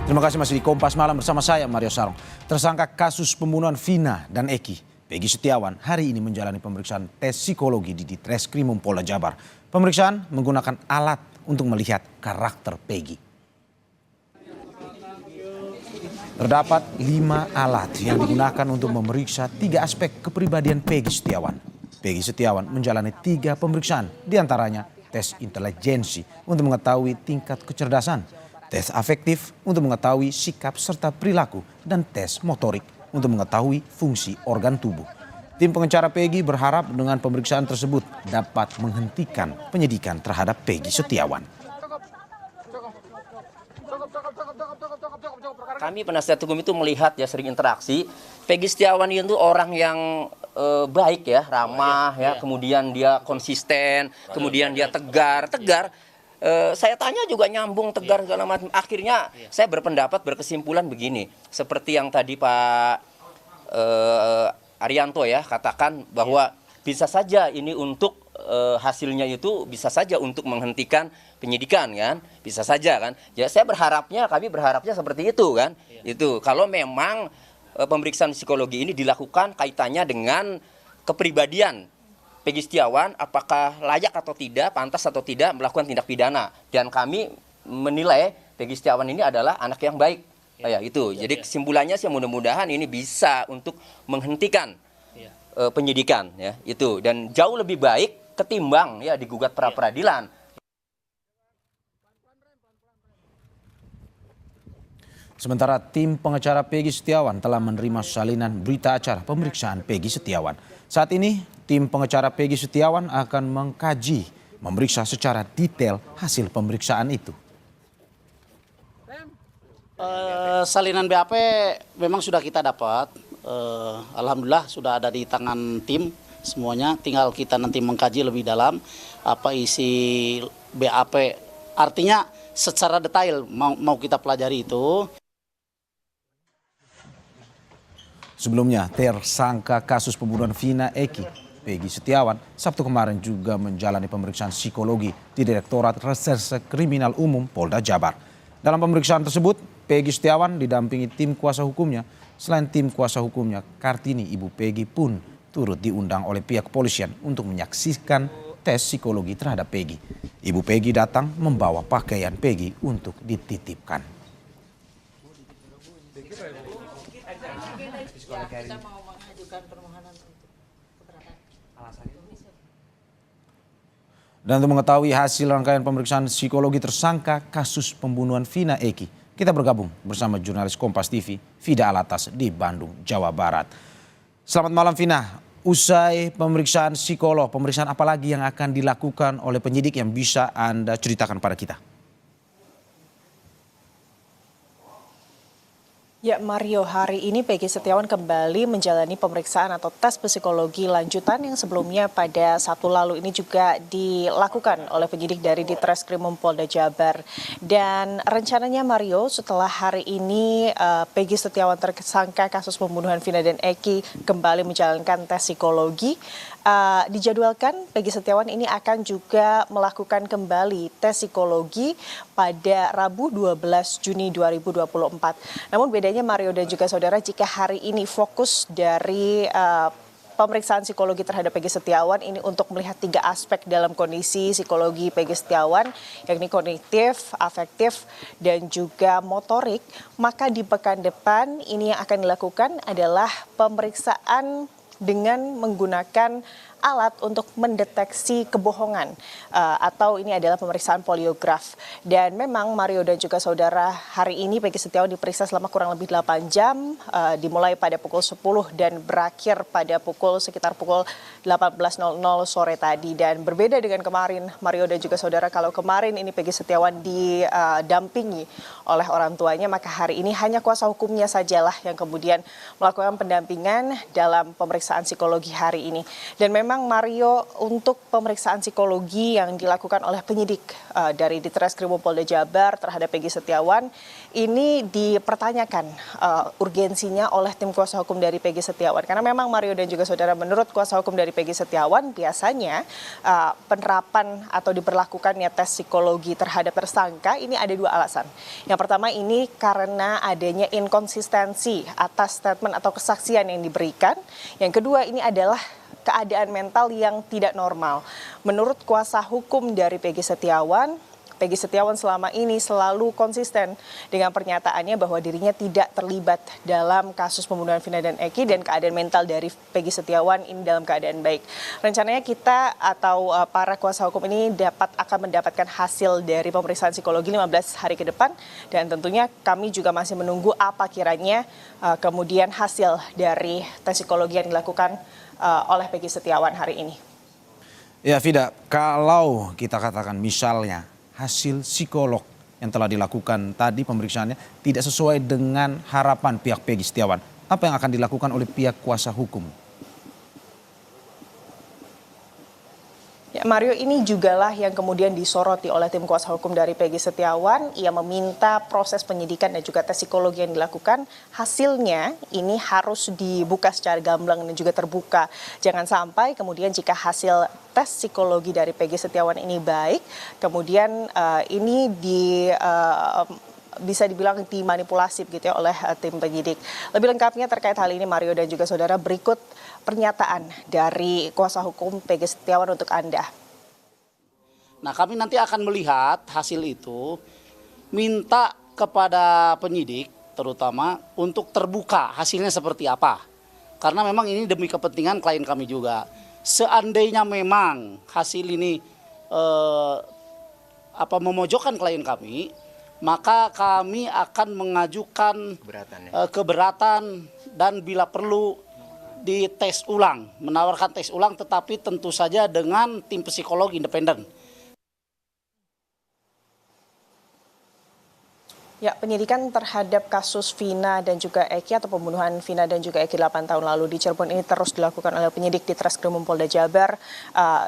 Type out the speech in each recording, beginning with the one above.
Terima kasih masih di Kompas Malam bersama saya Mario Sarong. Tersangka kasus pembunuhan Vina dan Eki, Peggy Setiawan, hari ini menjalani pemeriksaan tes psikologi di Ditreskrimum Polda Jabar. Pemeriksaan menggunakan alat untuk melihat karakter Peggy. Terdapat 5 alat yang digunakan untuk memeriksa 3 aspek kepribadian Peggy Setiawan. Peggy Setiawan menjalani 3 pemeriksaan, diantaranya tes intelijensi untuk mengetahui tingkat kecerdasan, tes afektif untuk mengetahui sikap serta perilaku, dan tes motorik untuk mengetahui fungsi organ tubuh. Tim pengacara Peggy berharap dengan pemeriksaan tersebut dapat menghentikan penyidikan terhadap Peggy Setiawan. Kami penasihat hukum itu melihat ya sering interaksi. Peggy Setiawan itu orang yang baik ya, ramah ya, kemudian dia konsisten, kemudian dia tegar. Saya tanya juga nyambung, tegar segala macam. Akhirnya saya berkesimpulan begini, seperti yang tadi Pak Arianto ya katakan bahwa bisa saja ini untuk hasilnya itu bisa saja untuk menghentikan penyidikan kan, bisa saja kan. Ya kami berharapnya seperti itu kan. Itu kalau memang pemeriksaan psikologi ini dilakukan kaitannya dengan kepribadian Peggy Setiawan, apakah layak atau tidak, pantas atau tidak melakukan tindak pidana. Dan kami menilai Peggy Setiawan ini adalah anak yang baik. Ya, itu. Jadi kesimpulannya sih mudah-mudahan ini bisa untuk menghentikan penyidikan ya, itu. Dan jauh lebih baik ketimbang ya digugat pra peradilan. Sementara tim pengacara Peggy Setiawan telah menerima salinan berita acara pemeriksaan Peggy Setiawan. Saat ini tim pengacara Peggy Setiawan akan mengkaji, memeriksa secara detail hasil pemeriksaan itu. Salinan BAP memang sudah kita dapat. Alhamdulillah sudah ada di tangan tim semuanya. Tinggal kita nanti mengkaji lebih dalam apa isi BAP. Artinya secara detail mau kita pelajari itu. Sebelumnya, tersangka kasus pembunuhan Vina Eki, Peggy Setiawan, Sabtu kemarin juga menjalani pemeriksaan psikologi di Direktorat Reserse Kriminal Umum Polda Jabar. Dalam pemeriksaan tersebut, Peggy Setiawan didampingi tim kuasa hukumnya. Selain tim kuasa hukumnya, Kartini, ibu Peggy pun turut diundang oleh pihak kepolisian untuk menyaksikan tes psikologi terhadap Peggy. Ibu Peggy datang membawa pakaian Peggy untuk dititipkan. Kita mau mengajukan permohonan untuk keberatan. Dan untuk mengetahui hasil rangkaian pemeriksaan psikologi tersangka kasus pembunuhan Vina Eki, kita bergabung bersama jurnalis Kompas TV, Fida Alatas di Bandung, Jawa Barat. Selamat malam Vina. Usai pemeriksaan psikolog, pemeriksaan apa lagi yang akan dilakukan oleh penyidik yang bisa Anda ceritakan pada kita? Ya Mario, hari ini Peggy Setiawan kembali menjalani pemeriksaan atau tes psikologi lanjutan yang sebelumnya pada Sabtu lalu ini juga dilakukan oleh penyidik dari Ditreskrimum Polda Jabar. Dan rencananya Mario, setelah hari ini Peggy Setiawan tersangka kasus pembunuhan Vina dan Eki kembali menjalankan tes psikologi. Dijadwalkan Peggy Setiawan ini akan juga melakukan kembali tes psikologi pada Rabu 12 Juni 2024. Namun bedanya Mario dan juga saudara, jika hari ini fokus dari pemeriksaan psikologi terhadap Peggy Setiawan ini untuk melihat 3 aspek dalam kondisi psikologi Peggy Setiawan, yakni kognitif, afektif, dan juga motorik, maka di pekan depan ini yang akan dilakukan adalah pemeriksaan dengan menggunakan alat untuk mendeteksi kebohongan atau ini adalah pemeriksaan poligraf. Dan memang Mario dan juga saudara, hari ini Peggy Setiawan diperiksa selama kurang lebih 8 jam, dimulai pada pukul 10 dan berakhir pada sekitar pukul 18.00 sore tadi. Dan berbeda dengan kemarin Mario dan juga saudara, kalau kemarin ini Peggy Setiawan didampingi oleh orang tuanya, maka hari ini hanya kuasa hukumnya sajalah yang kemudian melakukan pendampingan dalam pemeriksaan psikologi hari ini. Dan memang memang Mario, untuk pemeriksaan psikologi yang dilakukan oleh penyidik dari Ditreskrimum Polda Jabar terhadap Peggy Setiawan ini dipertanyakan urgensinya oleh tim kuasa hukum dari Peggy Setiawan. Karena memang Mario dan juga saudara, menurut kuasa hukum dari Peggy Setiawan biasanya penerapan atau diberlakukannya tes psikologi terhadap tersangka ini ada dua alasan. Yang pertama ini karena adanya inkonsistensi atas statement atau kesaksian yang diberikan. Yang kedua ini adalah keadaan mental yang tidak normal. Menurut kuasa hukum dari Peggy Setiawan selama ini selalu konsisten dengan pernyataannya bahwa dirinya tidak terlibat dalam kasus pembunuhan Vina dan Eki, dan keadaan mental dari Peggy Setiawan ini dalam keadaan baik. Rencananya kita atau para kuasa hukum ini akan mendapatkan hasil dari pemeriksaan psikologi 15 hari ke depan, dan tentunya kami juga masih menunggu apa kiranya kemudian hasil dari tes psikologi yang dilakukan oleh Peggy Setiawan hari ini. Ya Vida, kalau kita katakan misalnya hasil psikolog yang telah dilakukan tadi pemeriksaannya tidak sesuai dengan harapan pihak Peggy Setiawan, apa yang akan dilakukan oleh pihak kuasa hukum? Ya, Mario, ini jugalah yang kemudian disoroti oleh tim kuasa hukum dari Peggy Setiawan. Ia meminta proses penyidikan dan juga tes psikologi yang dilakukan, hasilnya ini harus dibuka secara gamblang dan juga terbuka. Jangan sampai kemudian jika hasil tes psikologi dari Peggy Setiawan ini baik, kemudian ini bisa dibilang dimanipulasi begitu ya oleh tim penyidik. Lebih lengkapnya terkait hal ini, Mario dan juga saudara, berikut pernyataan dari kuasa hukum Peggy Setiawan untuk Anda. Nah, kami nanti akan melihat hasil itu, minta kepada penyidik terutama untuk terbuka hasilnya seperti apa. Karena memang ini demi kepentingan klien kami juga. Seandainya memang hasil ini memojokkan klien kami, maka kami akan mengajukan keberatan dan bila perlu dites ulang, menawarkan tes ulang, tetapi tentu saja dengan tim psikolog independen. Ya, penyidikan terhadap kasus Vina dan juga Eki atau pembunuhan Vina dan juga Eki 8 tahun lalu di Cirebon ini terus dilakukan oleh penyidik di Ditreskrimum Polda Jabar.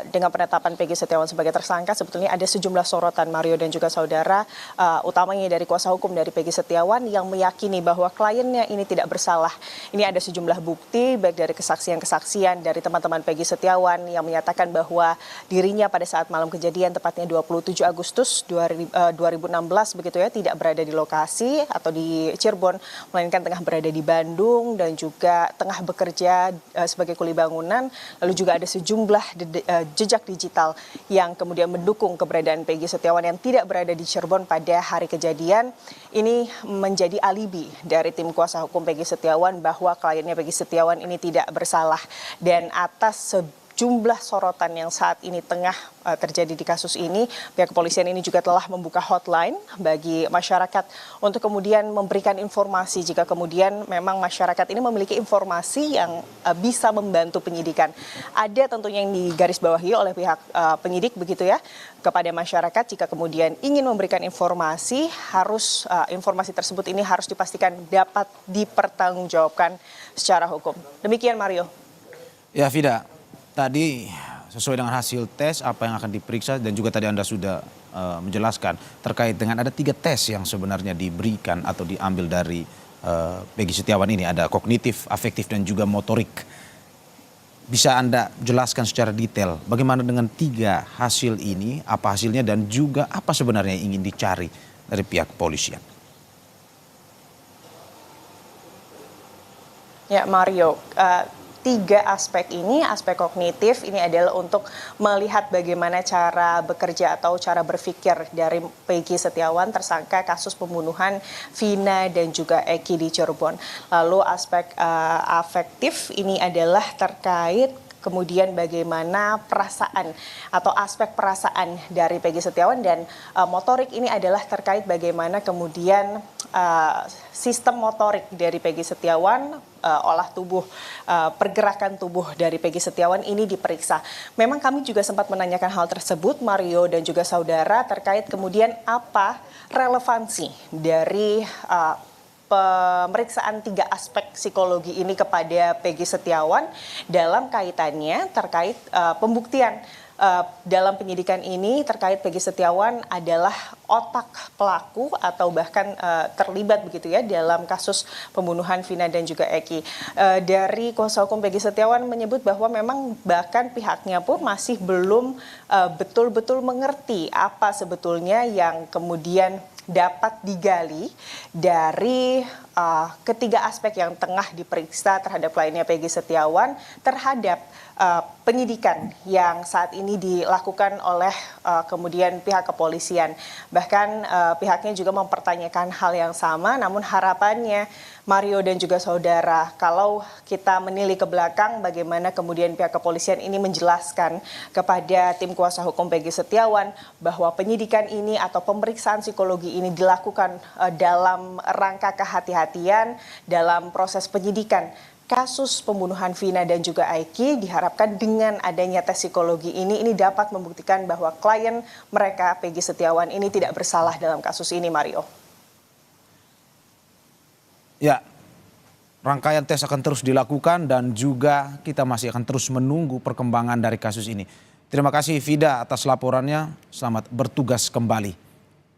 Dengan penetapan Peggy Setiawan sebagai tersangka, sebetulnya ada sejumlah sorotan, Mario dan juga saudara, utamanya dari kuasa hukum dari Peggy Setiawan yang meyakini bahwa kliennya ini tidak bersalah. Ini ada sejumlah bukti baik dari kesaksian-kesaksian dari teman-teman Peggy Setiawan yang menyatakan bahwa dirinya pada saat malam kejadian, tepatnya 27 Agustus 2016 begitu ya, tidak berada di lokasi atau di Cirebon, melainkan tengah berada di Bandung dan juga tengah bekerja sebagai kuli bangunan. Lalu juga ada sejumlah jejak digital yang kemudian mendukung keberadaan Peggy Setiawan yang tidak berada di Cirebon pada hari kejadian. Ini menjadi alibi dari tim kuasa hukum Peggy Setiawan bahwa kliennya Peggy Setiawan ini tidak bersalah. Dan atas jumlah sorotan yang saat ini tengah terjadi di kasus ini, pihak kepolisian ini juga telah membuka hotline bagi masyarakat untuk kemudian memberikan informasi jika kemudian memang masyarakat ini memiliki informasi yang bisa membantu penyidikan. Ada tentunya yang digarisbawahi oleh pihak penyidik begitu ya, kepada masyarakat jika kemudian ingin memberikan informasi, harus informasi tersebut ini harus dipastikan dapat dipertanggungjawabkan secara hukum. Demikian, Mario. Ya Vida, tadi sesuai dengan hasil tes apa yang akan diperiksa dan juga tadi Anda sudah menjelaskan terkait dengan ada 3 tes yang sebenarnya diberikan atau diambil dari Peggy Setiawan ini. Ada kognitif, afektif dan juga motorik. Bisa Anda jelaskan secara detail bagaimana dengan 3 hasil ini, apa hasilnya dan juga apa sebenarnya yang ingin dicari dari pihak kepolisian? Ya Mario, 3 aspek ini, aspek kognitif ini adalah untuk melihat bagaimana cara bekerja atau cara berpikir dari Peggy Setiawan tersangka kasus pembunuhan Vina dan juga Eki di Cirebon. Lalu aspek afektif ini adalah terkait kemudian bagaimana perasaan atau aspek perasaan dari Peggy Setiawan, dan motorik ini adalah terkait bagaimana kemudian sistem motorik dari Peggy Setiawan, olah tubuh, pergerakan tubuh dari Peggy Setiawan ini diperiksa. Memang kami juga sempat menanyakan hal tersebut, Mario dan juga saudara, terkait kemudian apa relevansi dari pemeriksaan 3 aspek psikologi ini kepada Peggy Setiawan dalam kaitannya terkait pembuktian dalam penyidikan ini terkait Peggy Setiawan adalah otak pelaku atau bahkan terlibat begitu ya dalam kasus pembunuhan Vina dan juga Eki. Dari kuasa hukum Peggy Setiawan menyebut bahwa memang bahkan pihaknya pun masih belum betul-betul mengerti apa sebetulnya yang kemudian dapat digali dari ketiga aspek yang tengah diperiksa terhadap kliennya Peggy Setiawan terhadap penyidikan yang saat ini dilakukan oleh kemudian pihak kepolisian. Bahkan pihaknya juga mempertanyakan hal yang sama, namun harapannya Mario dan juga saudara, kalau kita menilik ke belakang bagaimana kemudian pihak kepolisian ini menjelaskan kepada tim kuasa hukum Peggy Setiawan bahwa penyidikan ini atau pemeriksaan psikologi ini dilakukan dalam rangka kehati-hatian dalam proses penyidikan kasus pembunuhan Vina dan juga Eki. Diharapkan dengan adanya tes psikologi ini dapat membuktikan bahwa klien mereka Peggy Setiawan ini tidak bersalah dalam kasus ini, Mario. Ya, rangkaian tes akan terus dilakukan dan juga kita masih akan terus menunggu perkembangan dari kasus ini. Terima kasih Vida atas laporannya, selamat bertugas kembali.